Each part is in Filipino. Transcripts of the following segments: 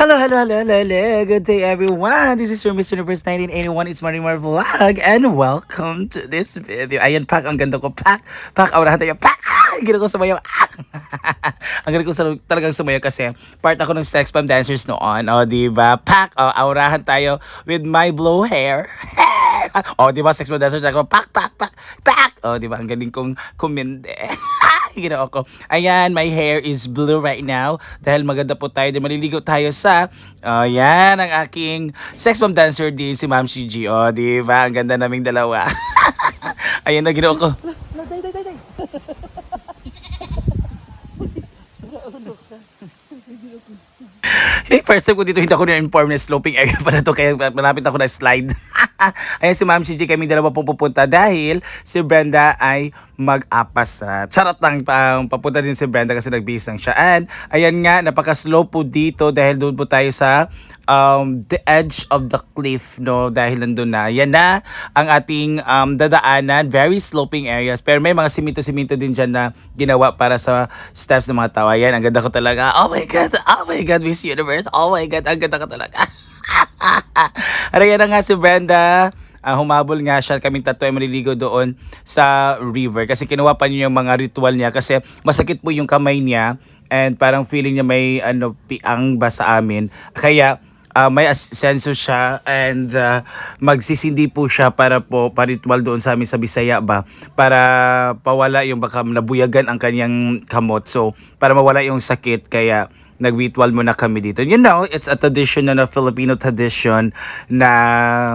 Hello, hello, hello, hello, hello. Good day, everyone. This is your Miss Universe 1981. It's Marimar Vlog, and welcome to this video. Ayan, Pak, ang ganda ko. Pak, Pak, aurahan tayo. Pak, gina ko sumayaw. Ang ganda ko talagang sumayaw kasi part ako ng Sex Bomb Dancers noon. O, diba? Pak, aurahan tayo with my blow hair. O, diba? Sex Bomb Dancers ako. Pak, Pak, Pak, Pak. O, diba? Ang galing kong kuminde. Ginawa ko. Ayan, my hair is blue right now dahil maganda po tayo. Dahil maliligo tayo sa, yan, ang aking sex bomb dancer din, si Ma'am Shiji. O, di ba? Ang ganda naming dalawa. Ayan na, ginawa ko. Hey, first time ko dito, hindi ako na-inform na sloping area pala to, kaya malapit ako na slide. Ayan si Ma'am CJ, kami dalawa po pupunta dahil si Brenda ay mag-apas. Charot lang, papunta din si Brenda kasi nagbihis lang siya. And ayan nga, napaka-slow po dito dahil doon po tayo sa the edge of the cliff, no? Dahil nandun na. Yan na ang ating dadaanan. Very sloping areas. Pero may mga simento-simento din dyan na ginawa para sa steps ng mga tao. Ayan, ang ganda ko talaga. Oh my God, Miss Universe. Oh my God, ang ganda ko talaga. Ayan na nga si Brenda. Humabol nga siya, kaming tatlo ay maliligo doon sa river kasi kinuha pa niya yung mga ritual niya kasi masakit po yung kamay niya and parang feeling niya may piang ba sa amin, kaya may asenso siya and magsisindi po siya para po paritual doon sa amin sa Bisaya ba, para pawala yung baka nabuyagan ang kanyang kamot, so para mawala yung sakit, kaya nag-ritual muna kami dito. You know, it's a tradition na Filipino tradition na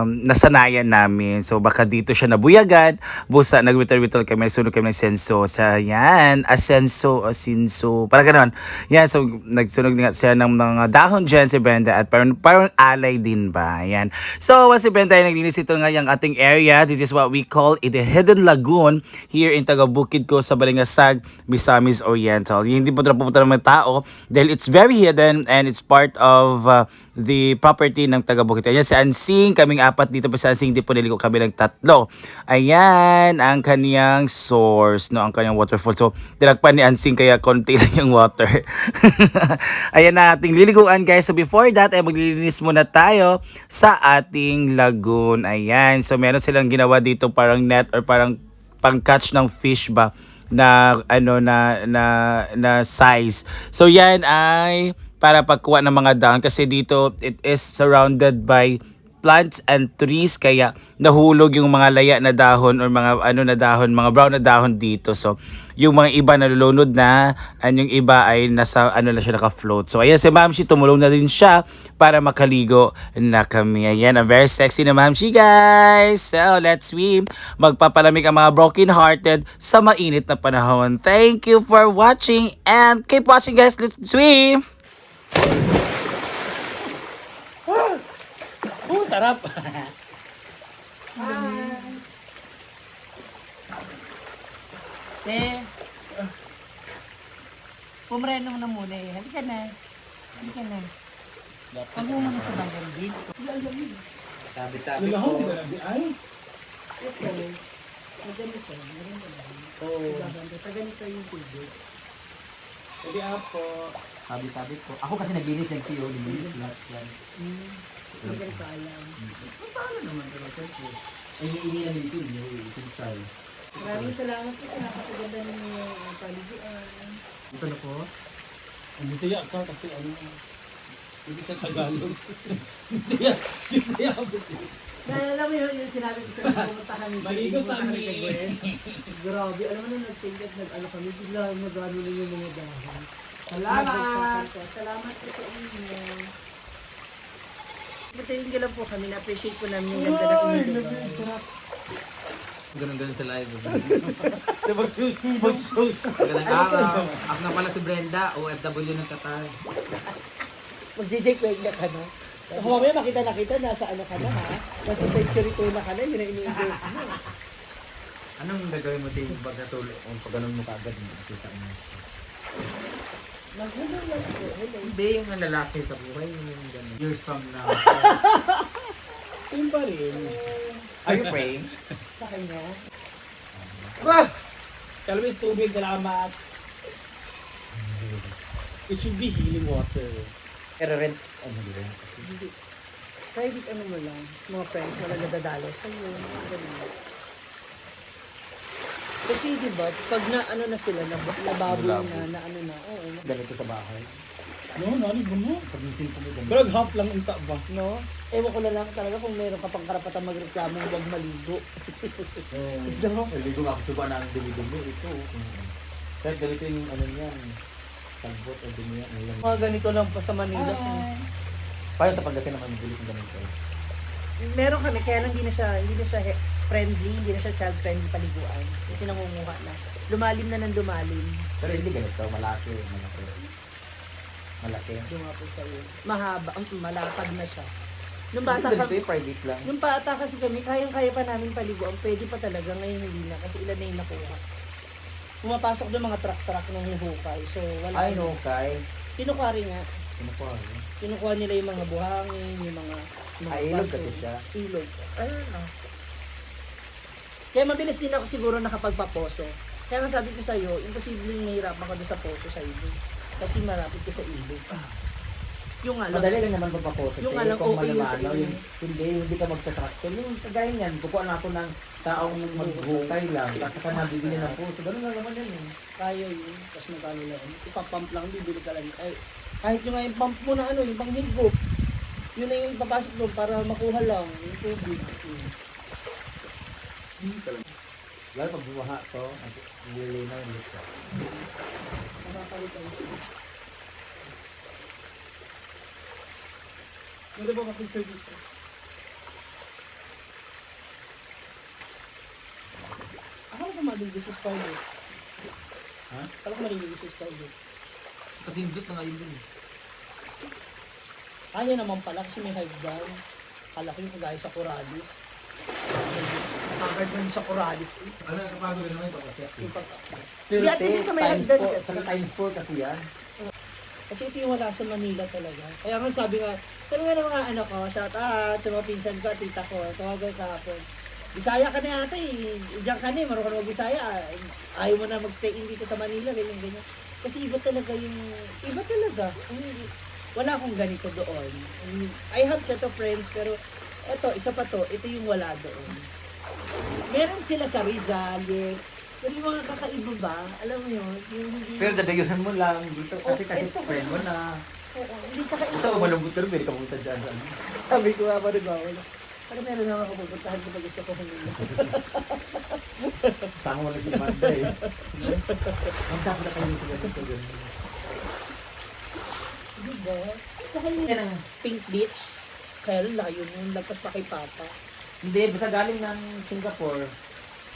nasanayan namin. So baka dito siya nabuyagan, busa nag-ritual kami, nagsunog kami ng senso sa yan, asenso, parang ganoon. Yan, so nagsunog nga siya ng mga dahon dyan si Brenda at parang alay din ba. Yan. So si Brenda ay naglinis ito nga yung ating area. This is what we call the Hidden Lagoon here in Tagabukidco sa Balingasag, Misamis Oriental. Hindi po ito napupunta ng mga tao dahil it's very hidden and it's part of the property ng Tagabukidco. Ayan si Ansing, kaming apat dito pa si Ansing, hindi po niligo kami ng tatlo. Ayan ang kaniyang source, no, ang kaniyang waterfall. So dilagpan ni Ansing kaya konti lang yung water. Ayan na ating liliguan, guys. So before that ay maglilinis muna tayo sa ating lagoon. Ayan, so meron silang ginawa dito parang net or parang pang-catch ng fish ba na na size. So yan ay para pagkuha ng mga dahon kasi dito it is surrounded by plants and trees, kaya nahulog yung mga laya na dahon or mga na dahon, mga brown na dahon dito. So yung mga iba nalulunod na and yung iba ay nasa na siya, naka-float. So ayan si Ma'am Shi, tumulong na din siya para makaligo na kami. Ayan, ang very sexy na Ma'am Shi, guys. So let's swim. Magpapalamig ang mga broken hearted sa mainit na panahon. Thank you for watching and keep watching, guys. Let's swim. Sarap. Pumreno mo na muna eh. Halika na. Huwag mo muna sa bagang din. Tabi-tabi po. Ay. Okay. Maganito. Taganito yung tubig. Sabi ako. Tabi-tabi po. Ako kasi naglinis ng tiyo. Linis lahat yan. Maganito alam. Paano naman talaga po? Ay, iniilan yung tiyo. Itig tayo. Maraming salamat po sa napakaganda ng paliguan. Ito na po. Ang Bisaya ka kasi hindi sa Tagalog. Bisaya ako. Alam mo yung sinabi ko sa pumunta kami. Maligo sa amin. Grabe. Alam mo nung nag-tingkat, kami. Bigla mag-ano na yung mga dahon. Salamat! Salamat po sa inyo. Patayin ko lang po kami. Na-appreciate po namin yung ganda ng inyo. Ganun-ganun sa live. Mag-sushi. Magandang araw. Ako na pala si Brenda, OFW ng Qatar. Mag-JJ Quake na ka, no? Mamaya makita nasa ano ka na, ha? Nasa Century 2 na ka na, yun ang ini-endorse mo. Anong gagawin mo din pag natulog? Kung pag ganun mo kaagad, makikita mo. Mag-hello lang po, hello. Hindi yung lalaki sa buhay. Yung ganun. Years from now. Same pa rin. Are you praying? Sa kanya. Kalawis tubig, salamat. It should be healing water. Pero rent, ano di ba? Hindi. Private ano mo lang, mga friends na nagdadalo sa'yo, mga ganun. Kasi di ba, pag na ano na sila, nababoy na ano na, oo. Ganito sa bahay. No, nani mo no. Pag mising ko mo ganito. Pero half lang ang ba? No? Ewan ko na lang talaga kung meron ka pang karapatan magreklamo, huwag maligo. No? Ligo nga ako suba na ang dumi-dumi. Ito. Kahit ganito yung ano niyan. Sagbot o dumi yan. Ayan. Mga ganito lang pa sa Manila. Paano sa pagdasin naman yung bilis ng ganito? Meron kami, kaya lang hindi na siya friendly, hindi na siya child friendly paliguan. Kasi nangunguha na. Lumalim na ng lumalim. Pero hindi ganito. Malaki. Malaki. Yung nga po sa'yo. Mahaba, malapad na siya. Nung bata Ganito kami, yung private lang. nung bata kasi kami, kayang-kaya pa namin paliguan. Pwede pa talaga, ngayon hindi na. Kasi ilan na yung nakuha. Pumapasok doon mga truck-truck ng hukay. So, wala. Ay, no, kay. Kinukwari nga. Ano po? Kinukuha nila yung mga buhangin, yung mga Ay, ilog bato. kasi siya. Ilog. Ayun. Kaya mabilis din ako siguro nakapagpaposo. Kaya nga sabi ko sa'yo, imposibleng mahirapan ka doon sa poso sa ilog. Kasi marapit ka sa ilog. Yung nga lang. Madali lang naman magpaposit. Yung eh, alam, kung okay yun sa malamano, inyo. hindi ka magta-tractor. Yung kagaya niyan, kukuha na ako ng taong maghukay lang. Tapos ka nabibili ng puso. Ganun lang naman yan eh. Kaya yun. Tapos magkano lang. Ipapump lang, bibili ka lang. Ay, kahit yung nga yung pump mo na ano, yung panghigop. Yun na yung ipapasok doon para makuha lang. Yung tubig. Lalo pag bumaha to, nililinaw yung lito. Nakakalitan. Ano ba makikita dito? Akala ko maligo sa Scarlet. Ha? Akala ko maligo sa Scarlet. Kasi yung na ngayon dun. Kaya naman pala kasi may hagdan. Akala ko yung kagaya sa Corrales. Nakagard mo yung sa Corrales. Ano, kapagod naman ito kasi. Yung pag- Pero Di, at least ito may hagdan kasi. Saka times 4 kasi yan. Kasi ito yung wala sa Manila talaga. Kaya nga sabi nga ng mga anak ko, shout out sa mga pinsan ko, tita ko, tawagan kahapon. Bisaya ka na ate, diyan ka na, marunong ka na mag-Bisaya. Ayaw mo na magstay in dito sa Manila, ganyan. Kasi iba talaga. Wala akong ganito doon. I have set of friends, pero isa pa to, ito yung wala doon. Meron sila sa Rizal, yes. Pero yung mga kakaiba ba, alam mo yun, yung hindi... Pero dadayuhan mo lang dito kasi ito friend mo na. Oo, hindi tsaka Ito, malungkot ka rin, pwede ka pumunta dyan. Sabi ko nga pa rin ba, pero meron naman ako pupuntahan ko pag gusto ko humila. Sama mo lang si Amanda eh. Ang dapat na kayo nito ganito ganito. Diba? Saka yung Yan ang, Pink Beach, kaya layo nun, lagpas pa kay Papa. hindi, basta galing ng Singapore,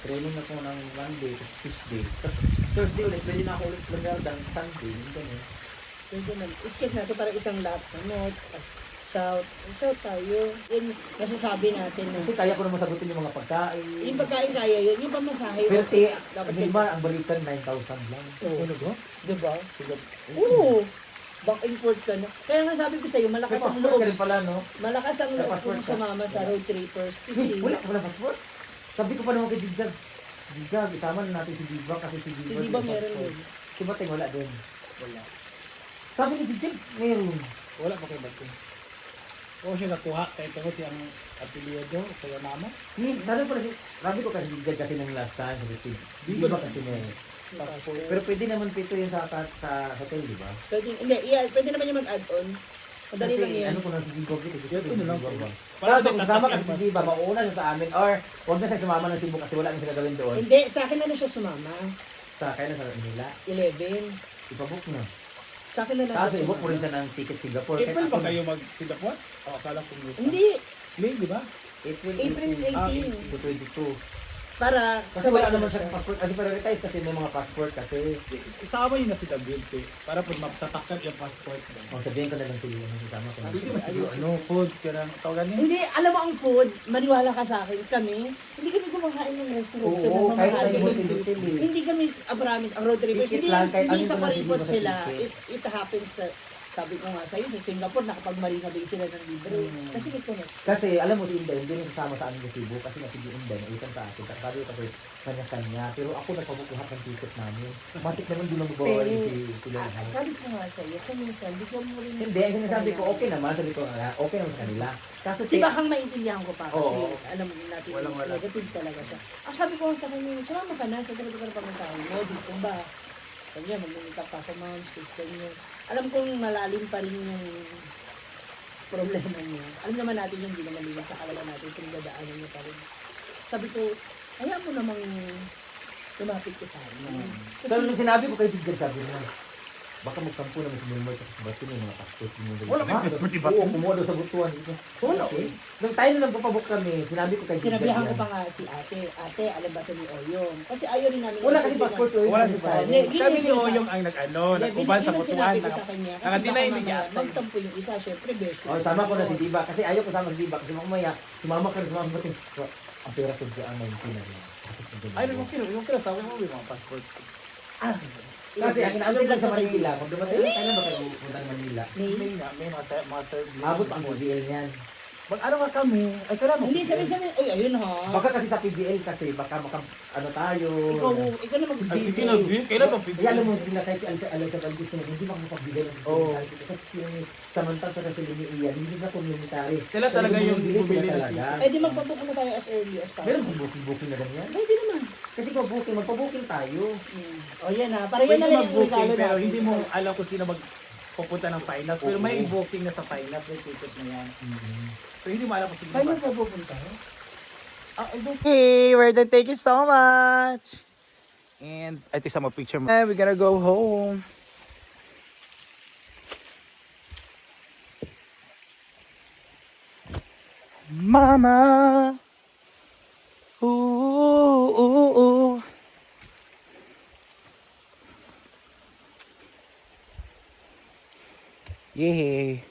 training ako ng Monday, tapos Tuesday. Tapos Thursday ulit, pwede na ako ulit ng Sunday, yung ganun. Pwede na, skip natin para isang lahat ng north, south, south tayo. Yun, masasabi natin na. Kasi kaya ko naman sagutin yung mga pagkain. Yung pagkain kaya yun, yung pamasahe. Pero dapat di ba, ang balikan 9,000 lang. Oo. Ano ba? Diba? Oo. Back and forth ka na. Kaya nga sabi ko sa'yo, malakas ang loob. Ka rin pala, no? Malakas ang May loob passport kung ka? sumama sa road trippers. Kasi, Wala passport. Sabi ko pa naman kay Digdag, Digdag, isama na natin si Diva kasi si Diva. hindi ba meron yun? Si Bateng wala din. Wala. Sabi ni Digdag, meron. Wala pa kay Bato. Oo siya nakuha kahit ako siyang apelyido sa mama. Sabi pala si, sabi ko kasi Digdag kasi nung last time, si Diva kasi may. Pero pwede naman pito yun sa hotel, di ba? Pwede, hindi, yeah, pwede naman yung mag-add-on. Madali lang Kasi yan. ano ko lang si Diva kasi Ano lang po. Para sa kasama kasi si Diva, mauna siya sa amin or huwag na siya sumama ng Cebu kasi wala na siya gagawin doon. Hindi, sa akin na lang siya sumama. Sa kaya na sa Manila, 11. ipabook na. Sa akin na lang Kaso siya ibook mo rin sumama. siya ng ticket Singapore. April Kahit ba ako- kayo mag-Singapore? O akala ko May. Hindi, May, di ba? April April 18 18. to 22. Para Kasi wala sabay naman na siya passport. Kasi prioritize kasi may mga passport kasi. Isama yun na si David eh. Para po magtatakan yung passport. Oh, sabihin ko na lang sila yung kasama ko. Hindi ba siguro ano, food, karang tawagan niya? Hindi, alam mo ang food, maniwala ka sa akin, kami, hindi kami kumakain ng restaurant. Oo, kahit Kumakain tayo kami. hotel-hotel eh. Hindi kami, promise, ang road trippers, Ticket hindi, lang, kahit hindi ano sa yung mga karipot sila sa sila. ticket. It happens sa Sabi ko nga sa'yo, sa Singapore, nakapag-Marina Bay sila ng libre. Kasi ito na. Kasi alam mo si Inday, hindi rin kasama sa amin sa Cebu kasi nga si Inday, naitan sa akin. Sabi ko kanya-kanya. Pero ako nagpabuk lahat ng ticket namin. Matik naman di lang mabawa si Lola. Sabi ko nga sa'yo, kung minsan, di ko mo rin... Hindi, ang sinasabi ko, okay naman. Sabi ko, okay naman sa kanila. Kaso Kasi bakang maintindihan ko pa kasi Oo. alam natin Walang wala. negative talaga siya. Sabi ko sa kanya, sumama ka na, sasagot ka na pagkakain mo, dito ba? Sabi niya, mag-meet up ako ma'am, sister niyo. Alam kong malalim pa rin yung problema niya. Alam naman natin yung hindi naman nila sa kawala natin, pinagdadaanan niya pa rin. Sabi ko, hayaan mo namang lumapit ka sa akin. So, nung sinabi ko kay Tigger, sabi niya, baka magkampo naman si Milmar at sa Batin yung mga passport mo. Wala may passport, di ba? Oo, kumuha daw sa butuan. Wala. Nung tayo na nagpapabok kami, sinabi ko kay Tigger. Sinabihan ko pa nga si ate, alam ba ito ni Oyong? Kasi ayaw rin namin. Wala kasi passport ko. Wala si Hindi, Sayong. Kami ni sinasabi- Oyong ang nag-ano, nagkuban sa putuan. Sinabi ko sa kanya, kasi baka Nakadinay ni mamaya Yatong. magtampo yung isa, syempre best. Oh, sama ko na si Diba. Kasi ayaw ko sama si Diba. Kasi mamaya, sumama ka na sumama batin. Ang pera ko dyan, ang 19 na rin. Ay, yung kilo, sabi mo, may mga passport. Kasi ang inaabot lang sa Manila, kung dumating lang, kailan ba kayo pupunta ng Manila? May nga, may mga third grade. Abot ang PBL niyan. Ano nga kami? Ay, kailan mo? Hindi, sabi, uy, ayun ha. Baka kasi sa PBL kasi, baka ano tayo. Ikaw na Ay, mag-speak. sige na, kailan mo? Kaya alam mo sila kahit si Alisa Valdez na hindi makapagbigay ng Oo. kasi sila ni samantang sa kasi Ian, hindi na communitary. Sila talaga yung bumili ng talaga. Eh di magpabook na tayo as early as Meron possible. kung booking na ganyan. Pwede naman. Kasi magpa-booking tayo. O yan ha, para yan Pwede na lang yung mag-booking, regalo pero natin. hindi mo alam kung sino magpupunta ng finals. Pero may Oo. booking na sa finals, may ticket na yan. Pero hindi mo alam kung sino Kaya mo magpapasok. pa pupunta? Hey, we're done. Thank you so much. And I take some more picture. And we're gonna go home. Mama. Ooh, ooh, ooh. Yay.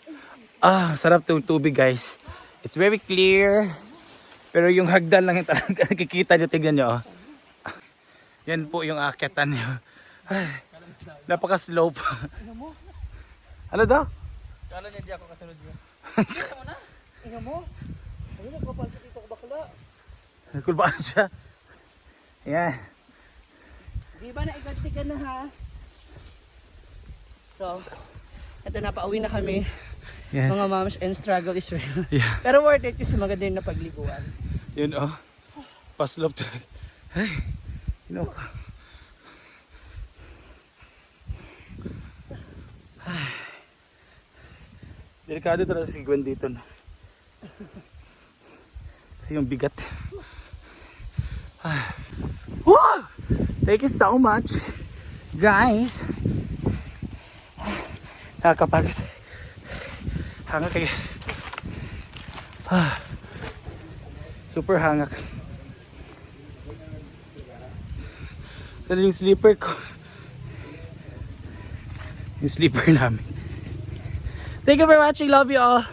Sarap tong tubig, guys. It's very clear. Pero yung hagdan lang yung talaga nakikita nyo, tignan nyo. Oh. Yan po yung akyatan nyo. Ay, napaka-slope. Ano daw? Tingnan mo. Ayun, nagpapalpit dito ko bakla. Nagkulbaan siya. Yan. Di ba naiganti ka na ha? So, ito na, pauwi na kami. Yes. Mga moms and struggle is real. Yeah. Pero worth it kasi maganda yung napagliguan. Yun oh. Pa-slope talaga. Ay, yun ka. Delikado talaga si Gwen dito. No? Kasi yung bigat. Woo! Thank you so much, guys. Nakakapagod. Hangak kayo. Super hangak. Ito yung sleeper ko. Yung sleeper namin. Thank you for watching. Love you all.